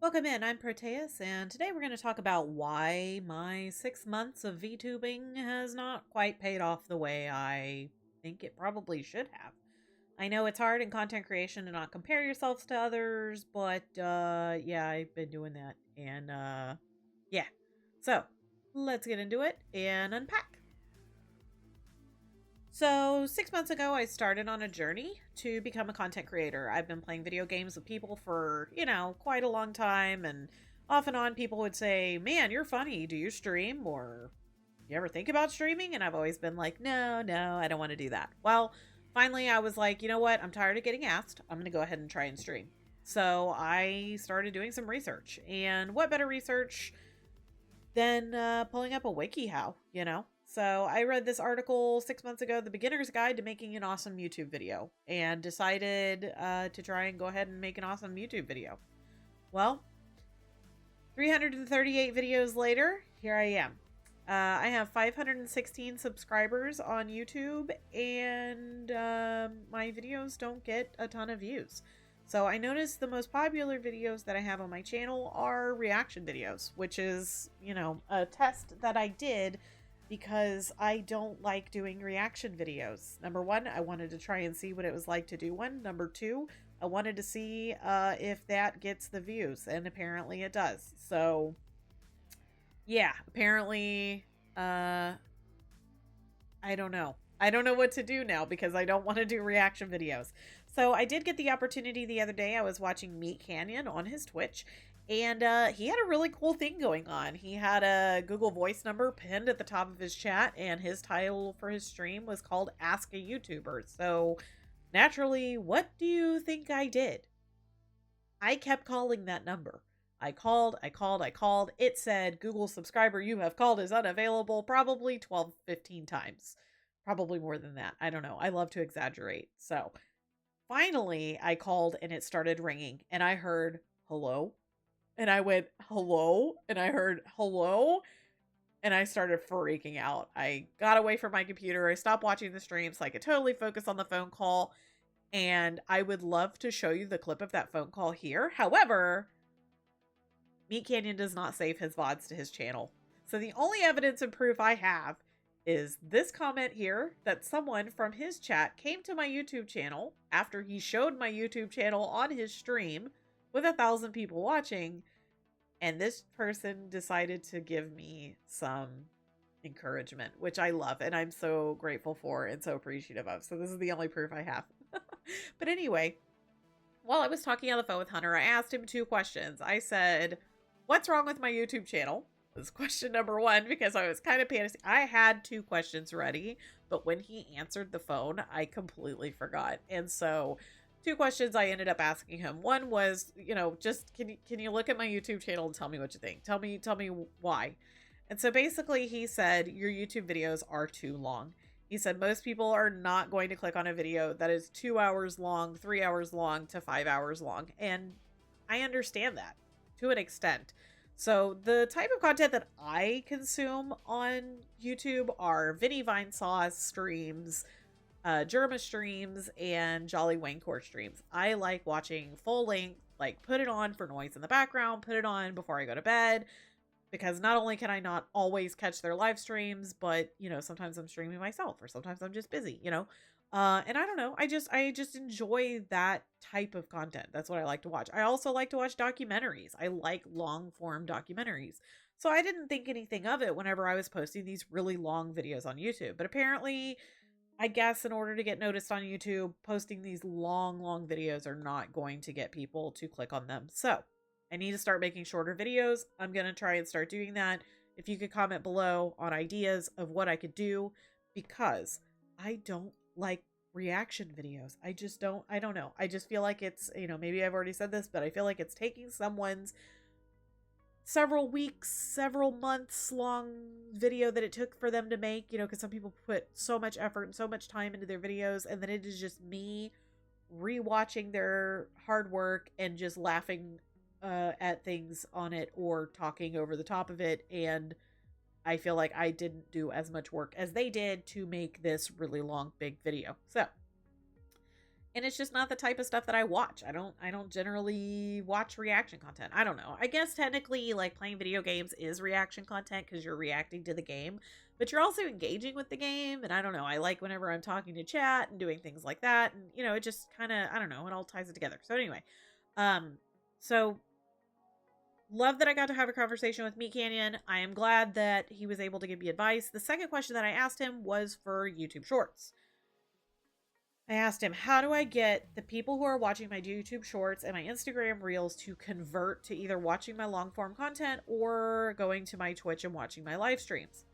Welcome in, I'm Protaius, and today we're going to talk about why my 6 months of VTubing has not quite paid off the way I think it probably should have. I know it's hard in content creation to not compare yourselves to others, but yeah, I've been doing that, and yeah. So, let's get into it and unpack. So, 6 months ago, I started on a journey to become a content creator. I've been playing video games with people for, quite a long time. And off and on, people would say, "Man, you're funny. Do you stream? Or you ever think about streaming?" And I've always been like, no, I don't want to do that. Well, finally, I was like, you know what? I'm tired of getting asked. I'm going to go ahead and try and stream. So, I started doing some research. And what better research than pulling up a WikiHow? So I read this article 6 months ago, The Beginner's Guide to Making an Awesome YouTube Video, and decided to try and go ahead and make an awesome YouTube video. Well, 338 videos later, here I am. I have 516 subscribers on YouTube, and my videos don't get a ton of views. So I noticed the most popular videos that I have on my channel are reaction videos, which is, a test that I did because I don't like doing reaction videos. Number one, I wanted to try and see what it was like to do one. Number two, I wanted to see if that gets the views, and apparently it does. So, yeah, apparently, I don't know. I don't know what to do now because I don't want to do reaction videos. So I did get the opportunity the other day. I was watching Meatcanyon on his Twitch, and he had a really cool thing going on. He had a Google Voice number pinned at the top of his chat, and his title for his stream was called Ask a YouTuber. So naturally, what do you think I did? I kept calling that number. I called. It said, "Google subscriber you have called is unavailable," probably 12, 15 times. Probably more than that. I don't know. I love to exaggerate. So finally, I called and it started ringing, and I heard hello. And I went, hello. And I heard hello. And I started freaking out. I got away from my computer. I stopped watching the stream so I could totally focus on the phone call. And I would love to show you the clip of that phone call here. However, Meatcanyon does not save his VODs to his channel. So the only evidence and proof I have is this comment here that someone from his chat came to my YouTube channel after he showed my YouTube channel on his stream with 1,000 people watching, and this person decided to give me some encouragement, which I love and I'm so grateful for and so appreciative of. So this is the only proof I have. But anyway, while I was talking on the phone with Hunter, I asked him 2 questions. I said, "What's wrong with my YouTube channel?" Was question number one, because I was kind of panicking. I had 2 questions ready, but when he answered the phone, I completely forgot. And so 2 questions I ended up asking him. One was, just can you look at my YouTube channel and tell me what you think? Tell me why. And so basically he said, "Your YouTube videos are too long." He said most people are not going to click on a video that is 2 hours long, 3 hours long to 5 hours long. And I understand that to an extent. So the type of content that I consume on YouTube are Vinny Vine Sauce streams, Germa streams, and Jolly Wangcore streams. I like watching full length, like put it on for noise in the background, put it on before I go to bed, because not only can I not always catch their live streams, but sometimes I'm streaming myself, or sometimes I'm just busy. And I don't know, I just enjoy that type of content. That's what I like to watch. I also like to watch documentaries. I like long form documentaries. So I didn't think anything of it whenever I was posting these really long videos on YouTube. But apparently, I guess in order to get noticed on YouTube, posting these long videos are not going to get people to click on them. So I need to start making shorter videos. I'm going to try and start doing that. If you could comment below on ideas of what I could do, because I don't like reaction videos. I don't know. I just feel like it's, maybe I've already said this, but I feel like it's taking someone's several weeks, several months long video that it took for them to make, because some people put so much effort and so much time into their videos, and then it is just me rewatching their hard work and just laughing at things on it or talking over the top of it. And I feel like I didn't do as much work as they did to make this really long, big video. So And it's just not the type of stuff that I watch. I don't generally watch reaction content. I don't know. I guess technically like playing video games is reaction content because you're reacting to the game, but you're also engaging with the game. And I don't know. I like whenever I'm talking to chat and doing things like that. And you know, it just kind of, I don't know, it all ties it together. So anyway, um, so love that I got to have a conversation with Meatcanyon. I am glad that he was able to give me advice. The second question that I asked him was for YouTube Shorts. I asked him, how do I get the people who are watching my YouTube Shorts and my Instagram Reels to convert to either watching my long form content or going to my Twitch and watching my live streams?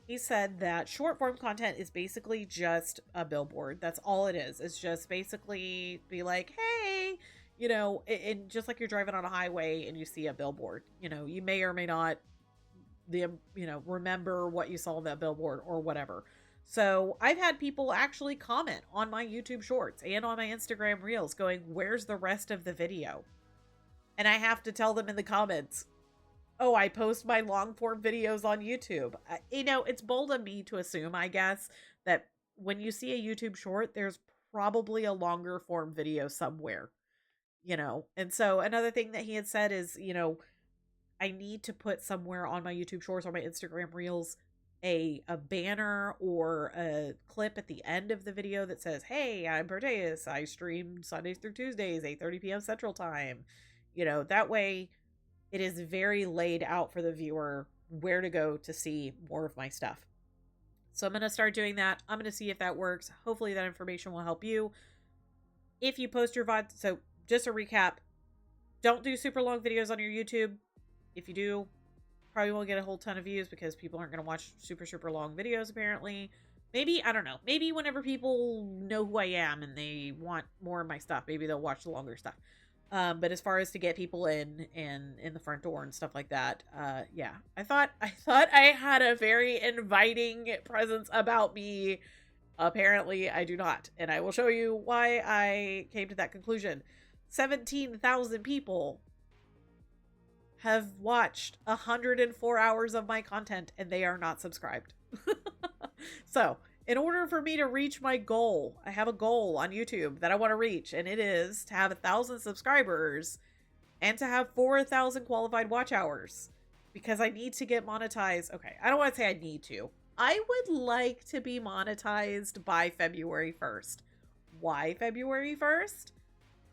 He said that short form content is basically just a billboard. That's all it is. It's just basically be like, hey, you know, and just like you're driving on a highway and you see a billboard, you know, you may or may not, remember what you saw on that billboard or whatever. So I've had people actually comment on my YouTube Shorts and on my Instagram Reels going, where's the rest of the video? And I have to tell them in the comments, oh, I post my long form videos on YouTube. It's bold of me to assume, I guess, that when you see a YouTube Short, there's probably a longer form video somewhere, And so another thing that he had said is, I need to put somewhere on my YouTube Shorts or my Instagram Reels a banner or a clip at the end of the video that says, hey, I'm Protaius. I stream Sundays through Tuesdays, 8:30 p.m. Central Time. That way it is very laid out for the viewer where to go to see more of my stuff. So I'm going to start doing that. I'm going to see if that works. Hopefully that information will help you. If you post your VOD, so just a recap, don't do super long videos on your YouTube. If you do, probably won't get a whole ton of views because people aren't going to watch super, super long videos, apparently. Maybe, I don't know. Maybe whenever people know who I am and they want more of my stuff, maybe they'll watch the longer stuff. But as far as to get people in the front door and stuff like that, yeah. I thought I had a very inviting presence about me. Apparently, I do not. And I will show you why I came to that conclusion. 17,000 people have watched 104 hours of my content and they are not subscribed. So in order for me to reach my goal, I have a goal on YouTube that I want to reach, and it is to have 1,000 subscribers and to have 4,000 qualified watch hours because I need to get monetized. Okay, I don't want to say I need to. I would like to be monetized by February 1st. Why February 1st?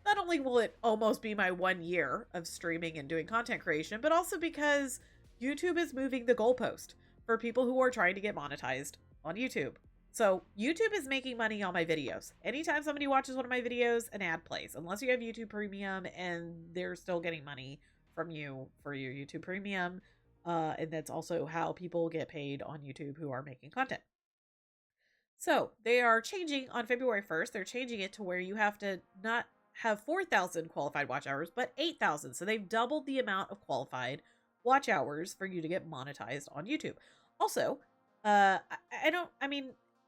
Not only will it almost be my 1 year of streaming and doing content creation, but also because YouTube is moving the goalpost for people who are trying to get monetized on YouTube. So YouTube is making money on my videos. Anytime somebody watches one of my videos, an ad plays, unless you have YouTube Premium and they're still getting money from you for your YouTube Premium. And that's also how people get paid on YouTube who are making content. So they are changing on February 1st. They're changing it to where you have to not have 4,000 qualified watch hours, but 8,000. So they've doubled the amount of qualified watch hours for you to get monetized on YouTube. Also,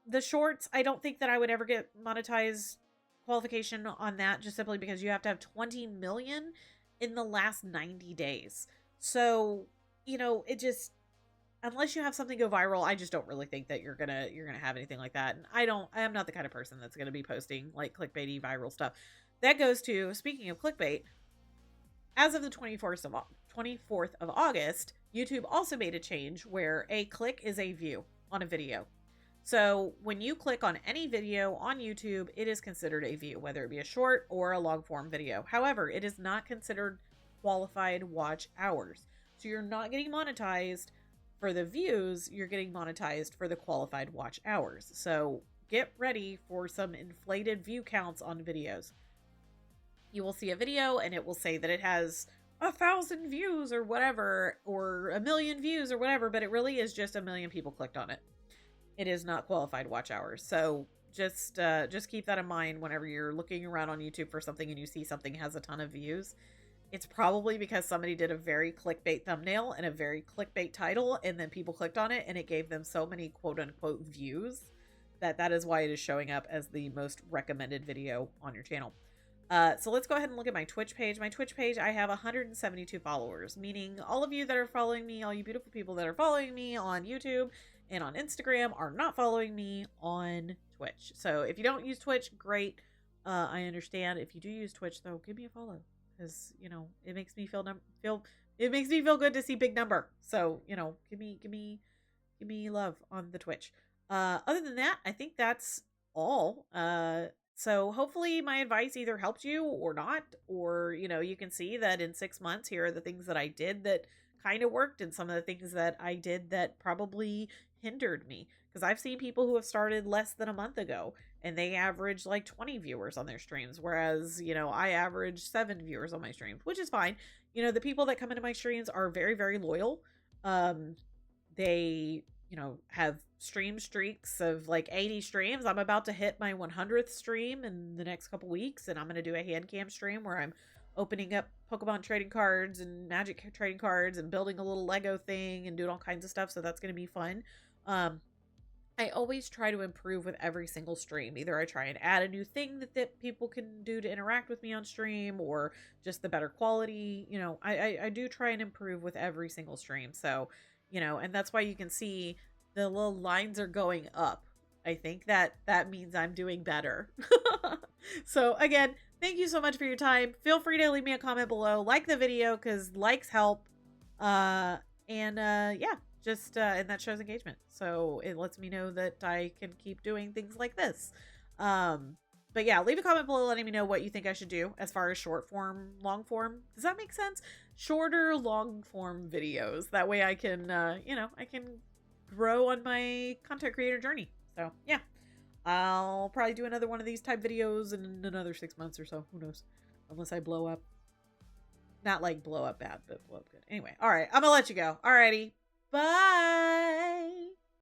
the shorts, I don't think that I would ever get monetized qualification on that, just simply because you have to have 20 million in the last 90 days. So, it just, unless you have something go viral, I just don't really think that you're gonna have anything like that. And I am not the kind of person that's gonna be posting like clickbaity viral stuff. That goes to, speaking of clickbait, as of the 24th of August, YouTube also made a change where a click is a view on a video. So when you click on any video on YouTube, it is considered a view, whether it be a short or a long form video. However, it is not considered qualified watch hours. So you're not getting monetized for the views, you're getting monetized for the qualified watch hours. So get ready for some inflated view counts on videos. You will see a video and it will say that it has 1,000 views or whatever, or 1 million views or whatever, but it really is just 1 million people clicked on it. It is not qualified watch hours. So just keep that in mind whenever you're looking around on YouTube for something and you see something has a ton of views. It's probably because somebody did a very clickbait thumbnail and a very clickbait title, and then people clicked on it and it gave them so many quote unquote views that is why it is showing up as the most recommended video on your channel. So let's go ahead and look at my Twitch page. My Twitch page, I have 172 followers, meaning all of you that are following me, all you beautiful people that are following me on YouTube and on Instagram are not following me on Twitch. So if you don't use Twitch, great. I understand if you do use Twitch, though, give me a follow, because you know it makes me it makes me feel good to see big number. So you know, give me love on the Twitch. Other than that, I think that's all. So hopefully my advice either helped you or not, or you know, you can see that in 6 months, here are the things that I did that kind of worked, and some of the things that I did that probably hindered me. Because I've seen people who have started less than a month ago and they average like 20 viewers on their streams, whereas, you know, I average 7 viewers on my streams, which is fine. You know, the people that come into my streams are very, very loyal. They, you know, have stream streaks of like 80 streams. I'm about to hit my 100th stream in the next couple weeks, and I'm going to do a hand cam stream where I'm opening up Pokemon trading cards and Magic trading cards and building a little Lego thing and doing all kinds of stuff. So that's going to be fun. I always try to improve with every single stream. Either I try and add a new thing that people can do to interact with me on stream, or just the better quality. You know, I do try and improve with every single stream. So, you know, and that's why you can see the little lines are going up. I think that means I'm doing better. So again, thank you so much for your time. Feel free to leave me a comment below. Like the video, because likes help. Yeah, just and that shows engagement, so it lets me know that I can keep doing things like this. But yeah, leave a comment below letting me know what you think I should do as far as short form, long form. Does that make sense? Shorter, long form videos. That way I can you know, I can grow on my content creator journey. So yeah, I'll probably do another one of these type videos in another 6 months or so. Who knows? Unless I blow up. Not like blow up bad, but blow up good. Anyway, all right, I'm gonna let you go. Alrighty. Bye.